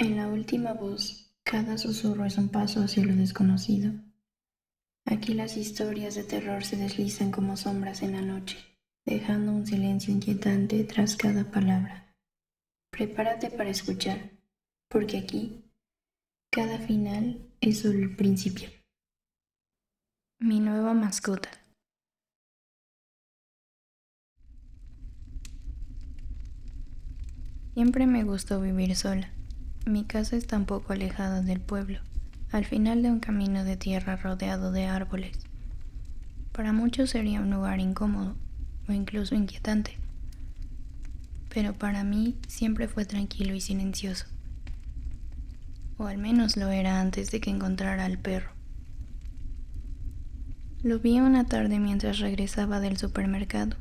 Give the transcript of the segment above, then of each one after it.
En la última voz, cada susurro es un paso hacia lo desconocido. Aquí las historias de terror se deslizan como sombras en la noche, dejando un silencio inquietante tras cada palabra. Prepárate para escuchar, porque aquí, cada final es solo el principio. Mi nueva mascota. Siempre me gustó vivir sola. Mi casa está un poco alejada del pueblo, al final de un camino de tierra rodeado de árboles. Para muchos sería un lugar incómodo o incluso inquietante, pero para mí siempre fue tranquilo y silencioso. O al menos lo era antes de que encontrara al perro. Lo vi una tarde mientras regresaba del supermercado.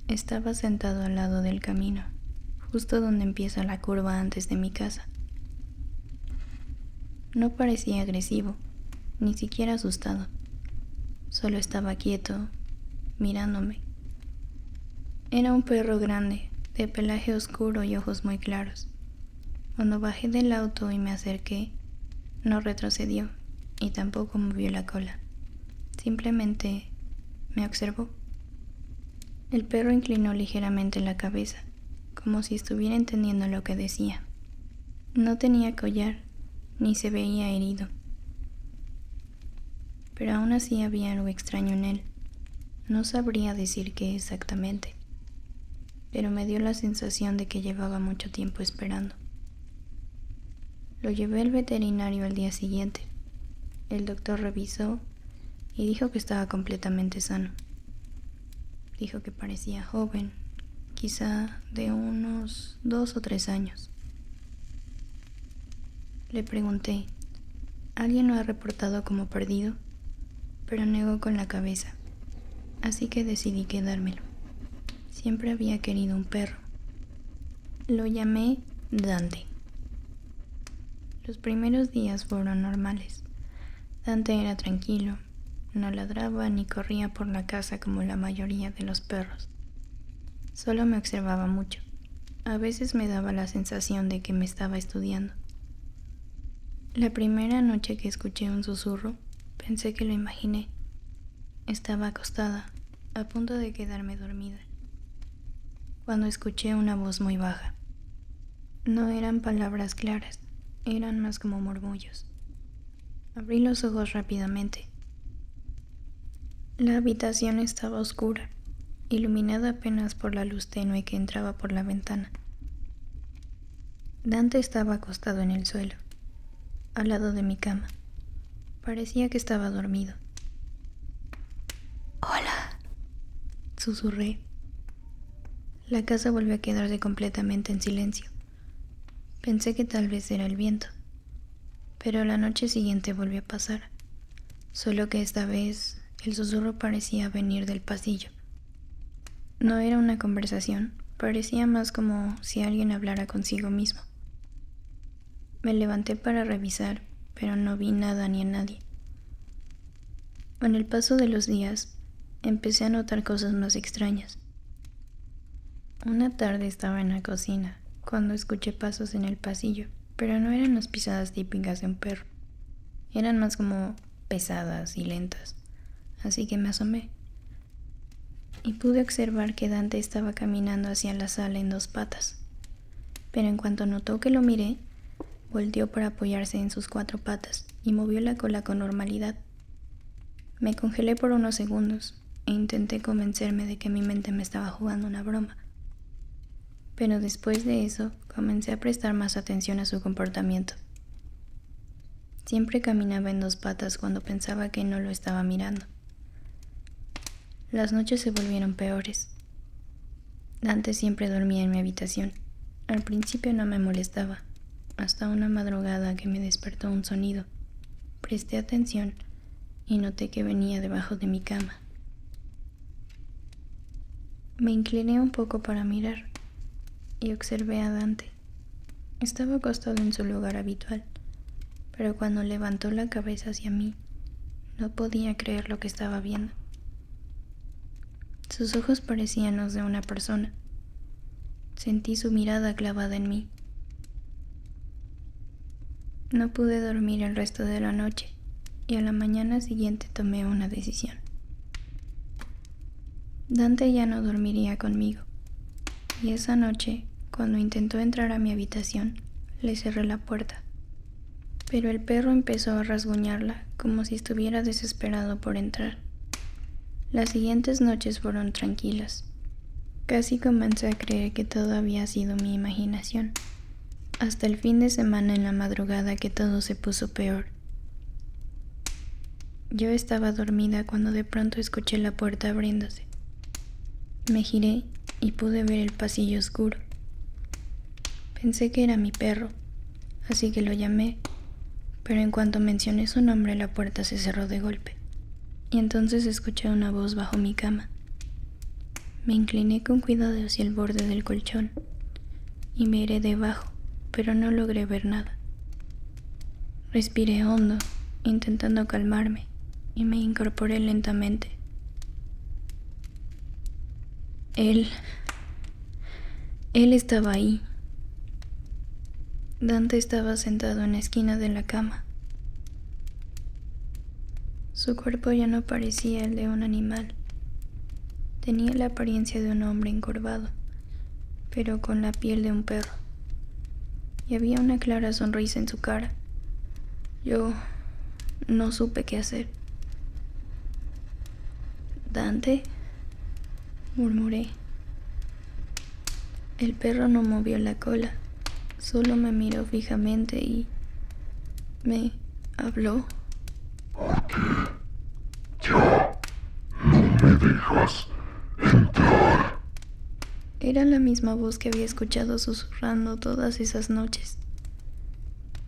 Estaba sentado al lado del camino, justo donde empieza la curva antes de mi casa. No parecía agresivo, ni siquiera asustado. Solo estaba quieto, mirándome. Era un perro grande, de pelaje oscuro y ojos muy claros. Cuando bajé del auto y me acerqué, no retrocedió y tampoco movió la cola. Simplemente me observó. El perro inclinó ligeramente la cabeza, como si estuviera entendiendo lo que decía. No tenía collar, ni se veía herido. Pero aún así había algo extraño en él. No sabría decir qué exactamente, pero me dio la sensación de que llevaba mucho tiempo esperando. Lo llevé al veterinario al día siguiente. El doctor revisó y dijo que estaba completamente sano. Dijo que parecía joven, quizá de unos 2 o 3 años. Le pregunté, ¿alguien lo ha reportado como perdido? Pero negó con la cabeza, así que decidí quedármelo. Siempre había querido un perro. Lo llamé Dante. Los primeros días fueron normales. Dante era tranquilo, no ladraba ni corría por la casa como la mayoría de los perros. Solo me observaba mucho. A veces me daba la sensación de que me estaba estudiando. La primera noche que escuché un susurro, pensé que lo imaginé. Estaba acostada, a punto de quedarme dormida, cuando escuché una voz muy baja. No eran palabras claras, eran más como murmullos. Abrí los ojos rápidamente. La habitación estaba oscura, iluminada apenas por la luz tenue que entraba por la ventana. Dante estaba acostado en el suelo, al lado de mi cama. Parecía que estaba dormido. «Hola», susurré. La casa volvió a quedarse completamente en silencio. Pensé que tal vez era el viento, pero la noche siguiente volvió a pasar, solo que esta vez el susurro parecía venir del pasillo. No era una conversación, parecía más como si alguien hablara consigo mismo. Me levanté para revisar, pero no vi nada ni a nadie. Con el paso de los días, empecé a notar cosas más extrañas. Una tarde estaba en la cocina, cuando escuché pasos en el pasillo, pero no eran las pisadas típicas de un perro. Eran más como pesadas y lentas, así que me asomé. Y pude observar que Dante estaba caminando hacia la sala en 2 patas. Pero en cuanto notó que lo miré, volteó para apoyarse en sus 4 patas y movió la cola con normalidad. Me congelé por unos segundos e intenté convencerme de que mi mente me estaba jugando una broma. Pero después de eso, comencé a prestar más atención a su comportamiento. Siempre caminaba en 2 patas cuando pensaba que no lo estaba mirando. Las noches se volvieron peores. Dante siempre dormía en mi habitación. Al principio no me molestaba, hasta una madrugada que me despertó un sonido. Presté atención y noté que venía debajo de mi cama. Me incliné un poco para mirar y observé a Dante. Estaba acostado en su lugar habitual, pero cuando levantó la cabeza hacia mí, no podía creer lo que estaba viendo. Sus ojos parecían los de una persona. Sentí su mirada clavada en mí. No pude dormir el resto de la noche y a la mañana siguiente tomé una decisión. Dante ya no dormiría conmigo, y esa noche, cuando intentó entrar a mi habitación, le cerré la puerta. Pero el perro empezó a rasguñarla como si estuviera desesperado por entrar. Las siguientes noches fueron tranquilas. Casi comencé a creer que todo había sido mi imaginación, hasta el fin de semana en la madrugada que todo se puso peor. Yo estaba dormida cuando de pronto escuché la puerta abriéndose. Me giré y pude ver el pasillo oscuro. Pensé que era mi perro, así que lo llamé, pero en cuanto mencioné su nombre la puerta se cerró de golpe, y entonces escuché una voz bajo mi cama. Me incliné con cuidado hacia el borde del colchón y miré debajo, pero no logré ver nada. Respiré hondo, intentando calmarme, y me incorporé lentamente. Él estaba ahí. Dante estaba sentado en la esquina de la cama. Su cuerpo ya no parecía el de un animal. Tenía la apariencia de un hombre encorvado, pero con la piel de un perro. Y había una clara sonrisa en su cara. Yo no supe qué hacer. «¿Dante?», murmuré. El perro no movió la cola, solo me miró fijamente y me habló. ¿Por qué ya no me dejas entrar? Era la misma voz que había escuchado susurrando todas esas noches.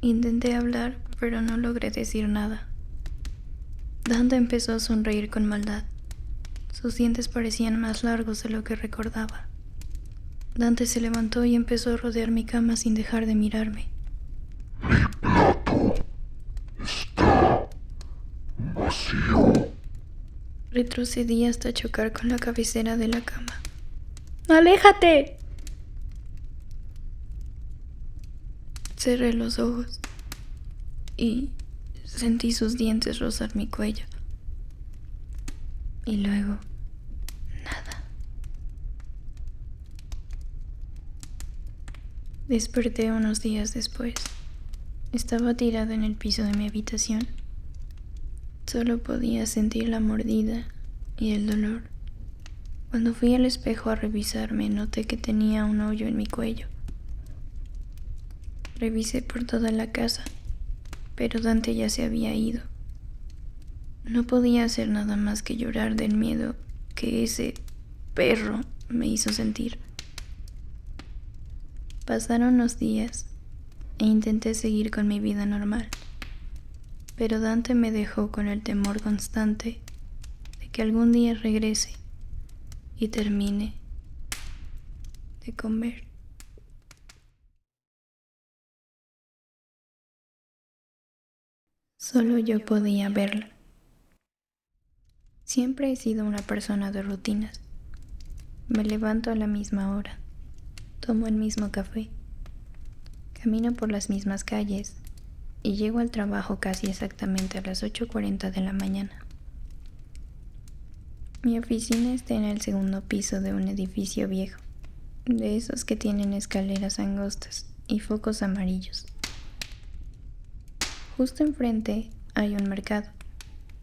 Intenté hablar, pero no logré decir nada. Dante empezó a sonreír con maldad. Sus dientes parecían más largos de lo que recordaba. Dante se levantó y empezó a rodear mi cama sin dejar de mirarme. Mi plato está vacío. Retrocedí hasta chocar con la cabecera de la cama. ¡Aléjate! Cerré los ojos y sentí sus dientes rozar mi cuello. Y luego, nada. Desperté unos días después. Estaba tirada en el piso de mi habitación. Solo podía sentir la mordida y el dolor. Cuando fui al espejo a revisarme, noté que tenía un hoyo en mi cuello. Revisé por toda la casa, pero Dante ya se había ido. No podía hacer nada más que llorar del miedo que ese perro me hizo sentir. Pasaron los días e intenté seguir con mi vida normal, pero Dante me dejó con el temor constante de que algún día regrese y termine de comer. Solo yo podía verla. Siempre he sido una persona de rutinas. Me levanto a la misma hora, tomo el mismo café, camino por las mismas calles y llego al trabajo casi exactamente a las 8:40 de la mañana. Mi oficina está en el segundo piso de un edificio viejo, de esos que tienen escaleras angostas y focos amarillos. Justo enfrente hay un mercado.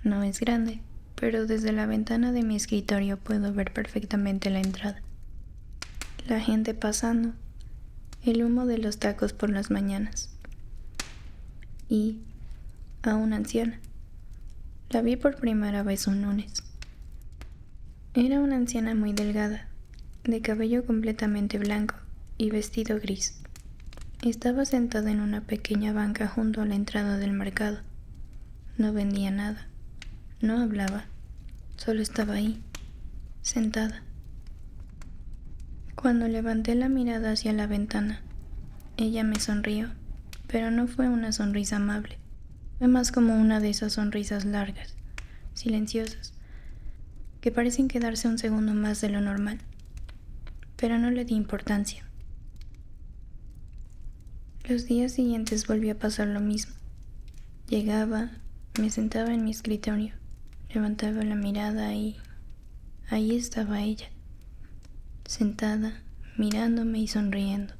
No es grande, pero desde la ventana de mi escritorio puedo ver perfectamente la entrada. La gente pasando, el humo de los tacos por las mañanas. Y a una anciana. La vi por primera vez un lunes. Era una anciana muy delgada, de cabello completamente blanco y vestido gris. Estaba sentada en una pequeña banca junto a la entrada del mercado. No vendía nada, no hablaba, solo estaba ahí, sentada. Cuando levanté la mirada hacia la ventana, ella me sonrió, pero no fue una sonrisa amable. Fue más como una de esas sonrisas largas, silenciosas, que parecen quedarse un segundo más de lo normal, pero no le di importancia. Los días siguientes volvió a pasar lo mismo. Llegaba, me sentaba en mi escritorio, levantaba la mirada y ahí estaba ella, sentada, mirándome y sonriendo.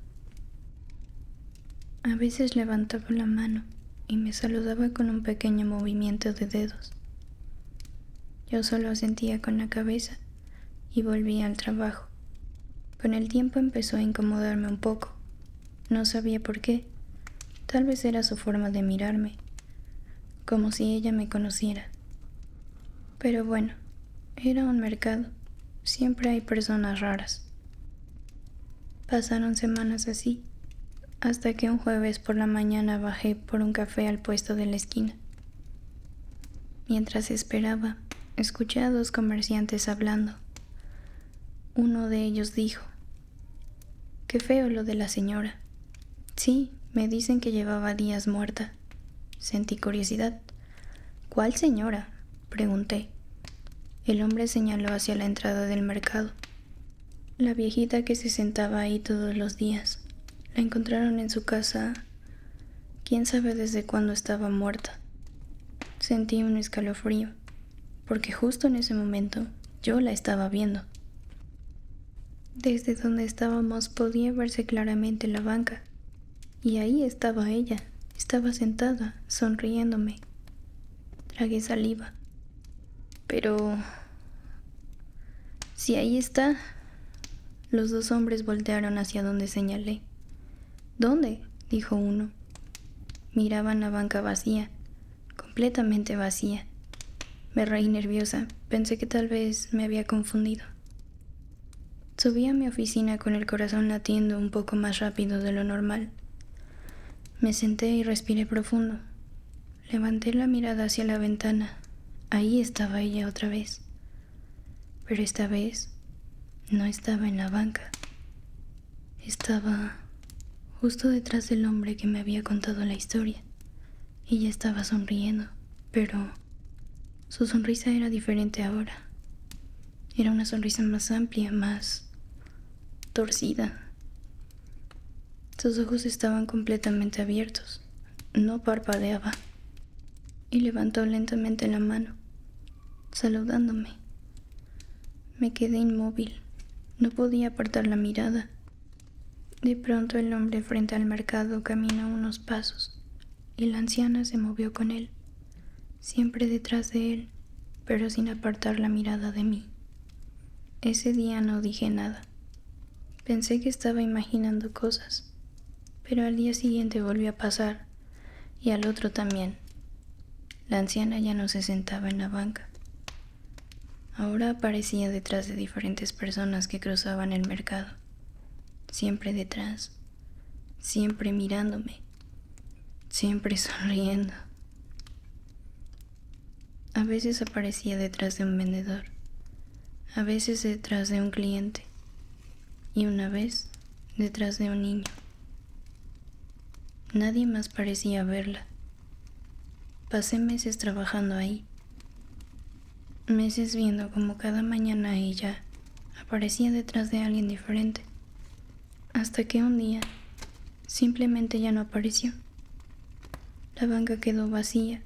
A veces levantaba la mano y me saludaba con un pequeño movimiento de dedos. Yo solo asentía con la cabeza y volvía al trabajo. Con el tiempo empezó a incomodarme un poco. No sabía por qué. Tal vez era su forma de mirarme, como si ella me conociera. Pero bueno, era un mercado. Siempre hay personas raras. Pasaron semanas así, hasta que un jueves por la mañana bajé por un café al puesto de la esquina. Mientras esperaba, escuché a dos comerciantes hablando. Uno de ellos dijo: «Qué feo lo de la señora». Sí, me dicen que llevaba días muerta. Sentí curiosidad. «¿Cuál señora?», pregunté. El hombre señaló hacia la entrada del mercado. La viejita que se sentaba ahí todos los días. La encontraron en su casa. Quién sabe desde cuándo estaba muerta. Sentí un escalofrío, porque justo en ese momento yo la estaba viendo. Desde donde estábamos podía verse claramente la banca, y ahí estaba ella, estaba sentada, sonriéndome. Tragué saliva. Pero si ahí está. Los dos hombres voltearon hacia donde señalé. «¿Dónde?», dijo uno. Miraban la banca vacía, completamente vacía. Me reí nerviosa, pensé que tal vez me había confundido. Subí a mi oficina con el corazón latiendo un poco más rápido de lo normal. Me senté y respiré profundo. Levanté la mirada hacia la ventana. Ahí estaba ella otra vez. Pero esta vez no estaba en la banca. Estaba justo detrás del hombre que me había contado la historia. Ella estaba sonriendo, pero su sonrisa era diferente ahora. Era una sonrisa más amplia, más torcida. Sus ojos estaban completamente abiertos. No parpadeaba. Y levantó lentamente la mano, saludándome. Me quedé inmóvil. No podía apartar la mirada. De pronto el hombre frente al mercado caminó unos pasos y la anciana se movió con él, siempre detrás de él, pero sin apartar la mirada de mí. Ese día no dije nada. Pensé que estaba imaginando cosas, pero al día siguiente volvió a pasar y al otro también. La anciana ya no se sentaba en la banca. Ahora aparecía detrás de diferentes personas que cruzaban el mercado. Siempre detrás, siempre mirándome, siempre sonriendo. A veces aparecía detrás de un vendedor, a veces detrás de un cliente y una vez detrás de un niño. Nadie más parecía verla. Pasé meses trabajando ahí, meses viendo cómo cada mañana ella aparecía detrás de alguien diferente, hasta que un día simplemente ya no apareció. La banca quedó vacía,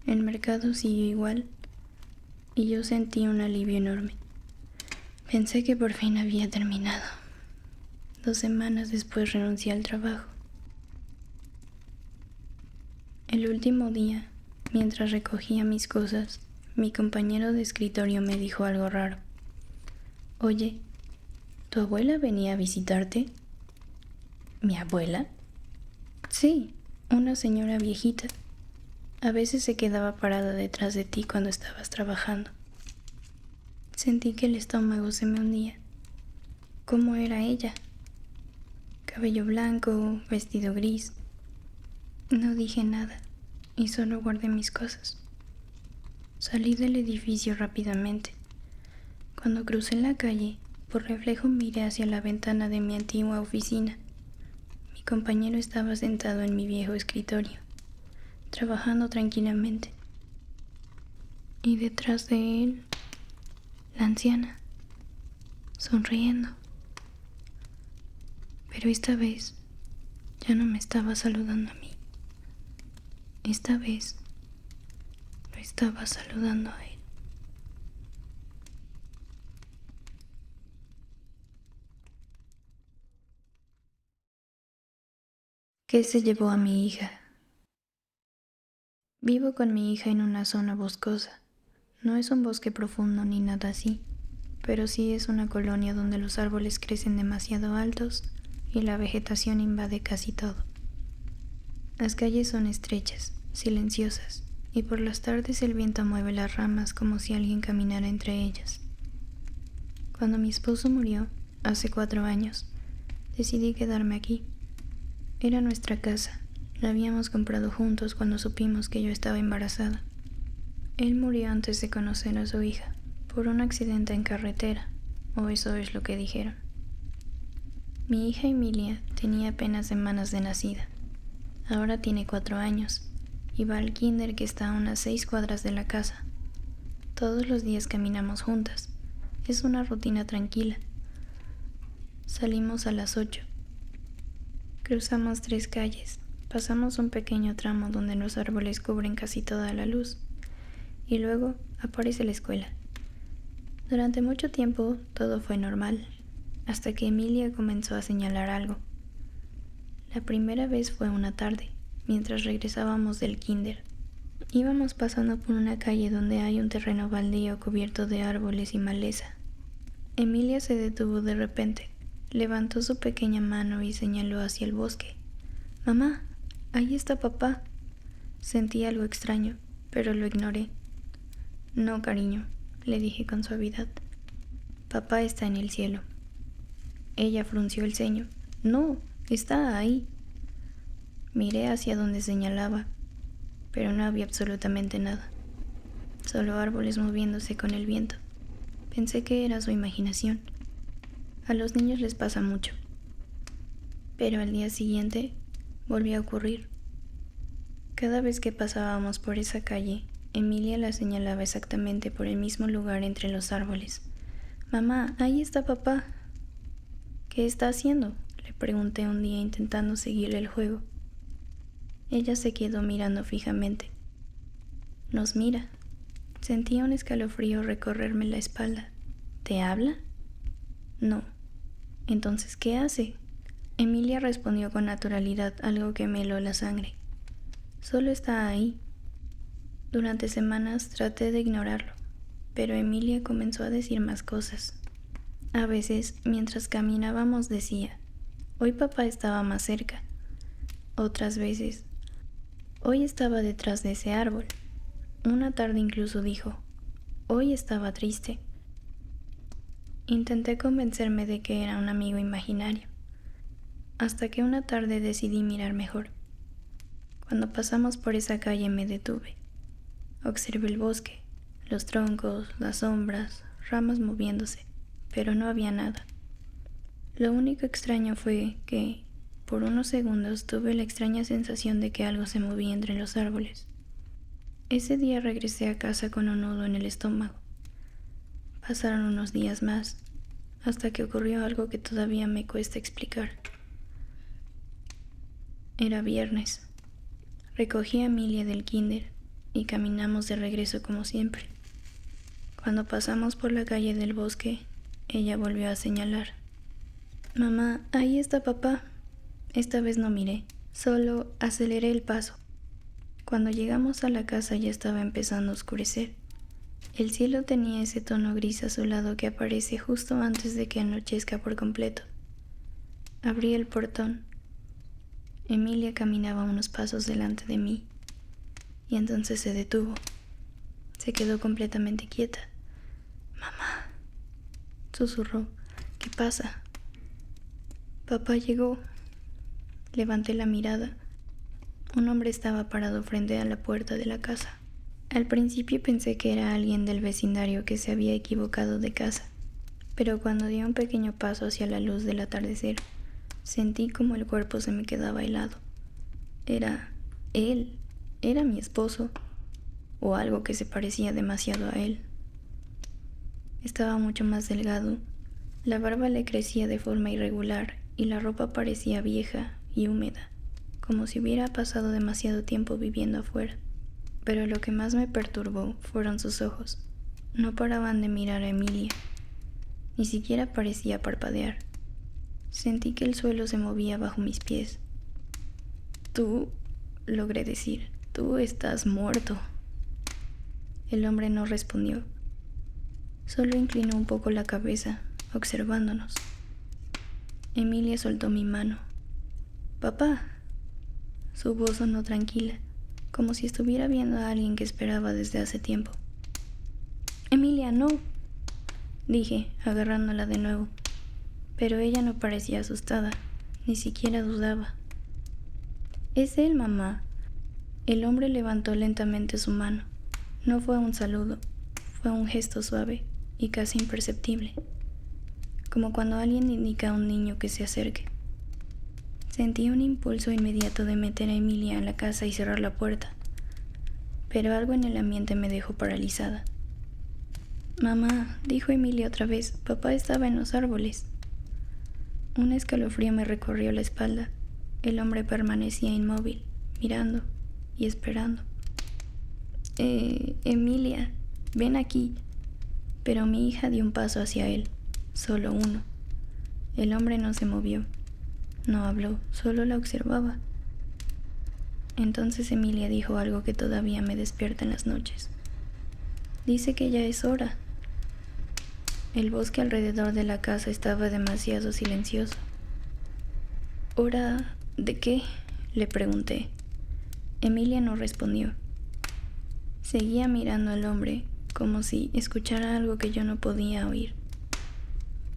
el mercado siguió igual y yo sentí un alivio enorme. Pensé que por fin había terminado. 2 semanas después renuncié al trabajo. El último día, mientras recogía mis cosas, mi compañero de escritorio me dijo algo raro. «Oye, ¿tu abuela venía a visitarte?» «¿Mi abuela?» «Sí, una señora viejita. A veces se quedaba parada detrás de ti cuando estabas trabajando». Sentí que el estómago se me hundía. ¿Cómo era ella? Cabello blanco, vestido gris. No dije nada y solo guardé mis cosas. Salí del edificio rápidamente. Cuando crucé la calle, por reflejo miré hacia la ventana de mi antigua oficina. Mi compañero estaba sentado en mi viejo escritorio, trabajando tranquilamente. Y detrás de él, la anciana, sonriendo. Pero esta vez Ya no me estaba saludando a mí. Esta vez lo estaba saludando a él. ¿Qué se llevó a mi hija? Vivo con mi hija en una zona boscosa. No es un bosque profundo ni nada así, pero sí es una colonia donde los árboles crecen demasiado altos y la vegetación invade casi todo. Las calles son estrechas, silenciosas, y por las tardes el viento mueve las ramas como si alguien caminara entre ellas. Cuando mi esposo murió, hace 4 años, decidí quedarme aquí. Era nuestra casa. La habíamos comprado juntos cuando supimos que yo estaba embarazada. Él murió antes de conocer a su hija, por un accidente en carretera, o eso es lo que dijeron. Mi hija Emilia tenía apenas semanas de nacida. Ahora tiene 4 años y va al kinder que está a unas 6 cuadras de la casa. Todos los días caminamos juntas. Es una rutina tranquila. Salimos a las 8. Cruzamos 3 calles. Pasamos un pequeño tramo donde los árboles cubren casi toda la luz. Y luego aparece la escuela. Durante mucho tiempo todo fue normal, hasta que Emilia comenzó a señalar algo. La primera vez fue una tarde, mientras regresábamos del kinder. Íbamos pasando por una calle donde hay un terreno baldío cubierto de árboles y maleza. Emilia se detuvo de repente, levantó su pequeña mano y señaló hacia el bosque. «Mamá, ahí está papá». Sentí algo extraño, pero lo ignoré. «No, cariño», le dije con suavidad. «Papá está en el cielo». Ella frunció el ceño. «No, está ahí». Miré hacia donde señalaba, pero no había absolutamente nada. Solo árboles moviéndose con el viento. Pensé que era su imaginación. A los niños les pasa mucho. Pero al día siguiente volvió a ocurrir. Cada vez que pasábamos por esa calle, Emilia la señalaba exactamente por el mismo lugar entre los árboles. «Mamá, ahí está papá». «¿Qué está haciendo?», le pregunté un día intentando seguirle el juego. Ella se quedó mirando fijamente. «Nos mira». Sentía un escalofrío recorrerme la espalda. «¿Te habla?». «No». «Entonces, ¿qué hace?». Emilia respondió con naturalidad, algo que me heló la sangre. «Solo está ahí». Durante semanas traté de ignorarlo, pero Emilia comenzó a decir más cosas. A veces, mientras caminábamos, decía: «Hoy papá estaba más cerca». Otras veces: «Hoy estaba detrás de ese árbol». Una tarde incluso dijo: «Hoy estaba triste». Intenté convencerme de que era un amigo imaginario, hasta que una tarde decidí mirar mejor. Cuando pasamos por esa calle me detuve. Observé el bosque, los troncos, las sombras, ramas moviéndose, pero no había nada. Lo único extraño fue que, por unos segundos, tuve la extraña sensación de que algo se movía entre los árboles. Ese día regresé a casa con un nudo en el estómago. Pasaron unos días más, hasta que ocurrió algo que todavía me cuesta explicar. Era viernes. Recogí a Emilia del kinder y caminamos de regreso como siempre. Cuando pasamos por la calle del bosque, ella volvió a señalar. «Mamá, ahí está papá». Esta vez no miré, solo aceleré el paso. Cuando llegamos a la casa ya estaba empezando a oscurecer. El cielo tenía ese tono gris azulado que aparece justo antes de que anochezca por completo. Abrí el portón. Emilia caminaba unos pasos delante de mí, y entonces se detuvo. Se quedó completamente quieta. «Mamá», susurró. «¿Qué pasa?». «Papá llegó». Levanté la mirada. Un hombre estaba parado frente a la puerta de la casa. Al principio pensé que era alguien del vecindario que se había equivocado de casa, pero cuando di un pequeño paso hacia la luz del atardecer, sentí como el cuerpo se me quedaba helado. Era él, era mi esposo, o algo que se parecía demasiado a él. Estaba mucho más delgado, la barba le crecía de forma irregular y la ropa parecía vieja y húmeda. como si hubiera pasado demasiado tiempo viviendo afuera. Pero lo que más me perturbó fueron sus ojos. No paraban de mirar a Emilia. Ni siquiera parecía parpadear. Sentí que el suelo se movía bajo mis pies. Tú, logré decir, tú estás muerto. El hombre no respondió. Solo inclinó un poco la cabeza, observándonos. Emilia soltó mi mano. «Papá». Su voz sonó tranquila, como si estuviera viendo a alguien que esperaba desde hace tiempo. «Emilia, no», dije, agarrándola de nuevo. Pero ella no parecía asustada, ni siquiera dudaba. «Es él, mamá». El hombre levantó lentamente su mano. No fue un saludo, fue un gesto suave y casi imperceptible, como cuando alguien indica a un niño que se acerque. Sentí un impulso inmediato de meter a Emilia en la casa y cerrar la puerta, pero algo en el ambiente me dejó paralizada. «Mamá», dijo Emilia otra vez, «papá estaba en los árboles». Un escalofrío me recorrió la espalda. El hombre permanecía inmóvil, mirando y esperando. Emilia, ven aquí». Pero mi hija dio un paso hacia él, solo uno. El hombre no se movió, no habló, solo la observaba. Entonces Emilia dijo algo que todavía me despierta en las noches. «Dice que ya es hora». El bosque alrededor de la casa estaba demasiado silencioso. «¿Hora de qué?», le pregunté. Emilia no respondió. Seguía mirando al hombre, como si escuchara algo que yo no podía oír.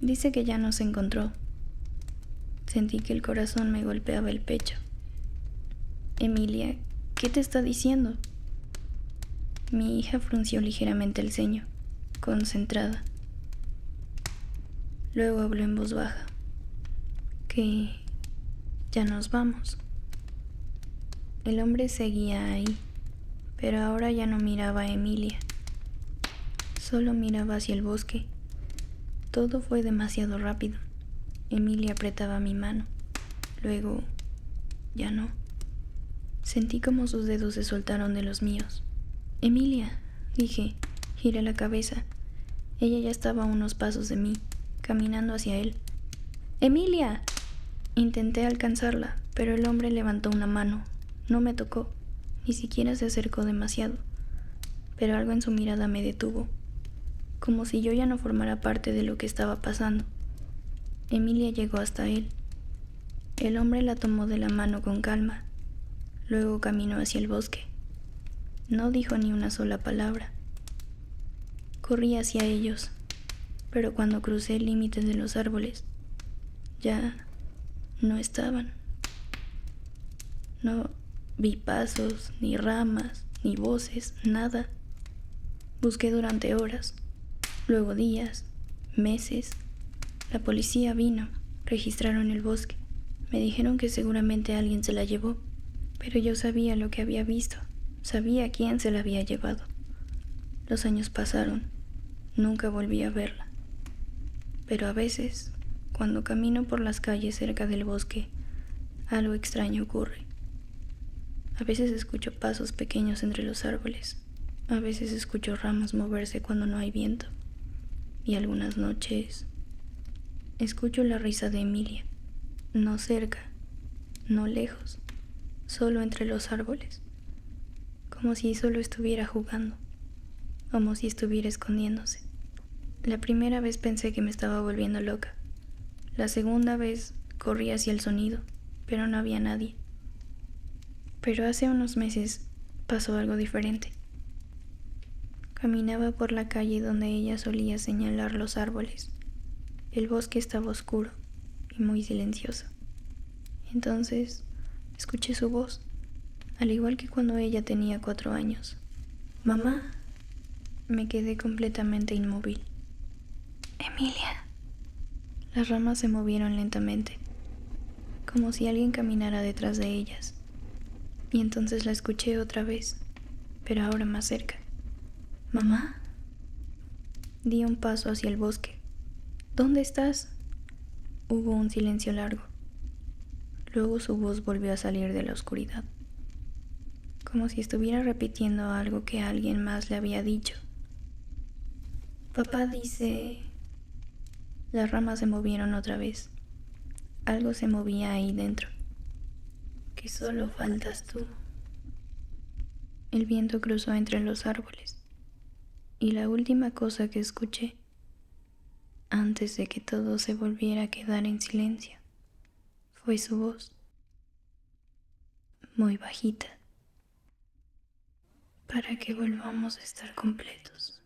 «Dice que ya nos encontró». Sentí que el corazón me golpeaba el pecho. «Emilia, ¿qué te está diciendo?». Mi hija frunció ligeramente el ceño, concentrada. Luego habló en voz baja. «Que ya nos vamos». El hombre seguía ahí, pero ahora ya no miraba a Emilia. Solo miraba hacia el bosque. Todo fue demasiado rápido. Emilia apretaba mi mano. Luego, ya no. Sentí como sus dedos se soltaron de los míos. «Emilia», dije. Giré la cabeza. Ella ya estaba a unos pasos de mí, caminando hacia él. «¡Emilia!». Intenté alcanzarla, pero el hombre levantó una mano. No me tocó, ni siquiera se acercó demasiado. Pero algo en su mirada me detuvo, como si yo ya no formara parte de lo que estaba pasando. Emilia llegó hasta él. El hombre la tomó de la mano con calma. Luego caminó hacia el bosque. No dijo ni una sola palabra. Corrí hacia ellos, pero cuando crucé el límite de los árboles, ya no estaban. No vi pasos, ni ramas, ni voces, nada. Busqué durante horas, luego días, meses. La policía vino, registraron el bosque. Me dijeron que seguramente alguien se la llevó, pero yo sabía lo que había visto, sabía quién se la había llevado. Los años pasaron, nunca volví a verla. Pero a veces, cuando camino por las calles cerca del bosque, algo extraño ocurre. A veces escucho pasos pequeños entre los árboles. A veces escucho ramas moverse cuando no hay viento. Y algunas noches escucho la risa de Emilia. No cerca, no lejos, solo entre los árboles. Como si solo estuviera jugando, como si estuviera escondiéndose. La primera vez pensé que me estaba volviendo loca. La segunda vez corrí hacia el sonido, pero no había nadie. Pero hace unos meses pasó algo diferente. Caminaba por la calle donde ella solía señalar los árboles. El bosque estaba oscuro y muy silencioso. Entonces escuché su voz, al igual que cuando ella tenía 4 años. «Mamá». Me quedé completamente inmóvil. «Emilia». Las ramas se movieron lentamente, como si alguien caminara detrás de ellas. Y entonces la escuché otra vez, pero ahora más cerca. «¿Mamá?». Di un paso hacia el bosque. «¿Dónde estás?». Hubo un silencio largo. Luego su voz volvió a salir de la oscuridad, como si estuviera repitiendo algo que alguien más le había dicho. Papá dice... Las ramas se movieron otra vez. Algo se movía ahí dentro. Que solo faltas tú. El viento cruzó entre los árboles. Y la última cosa que escuché, antes de que todo se volviera a quedar en silencio, fue su voz, muy bajita, para que volvamos a estar completos.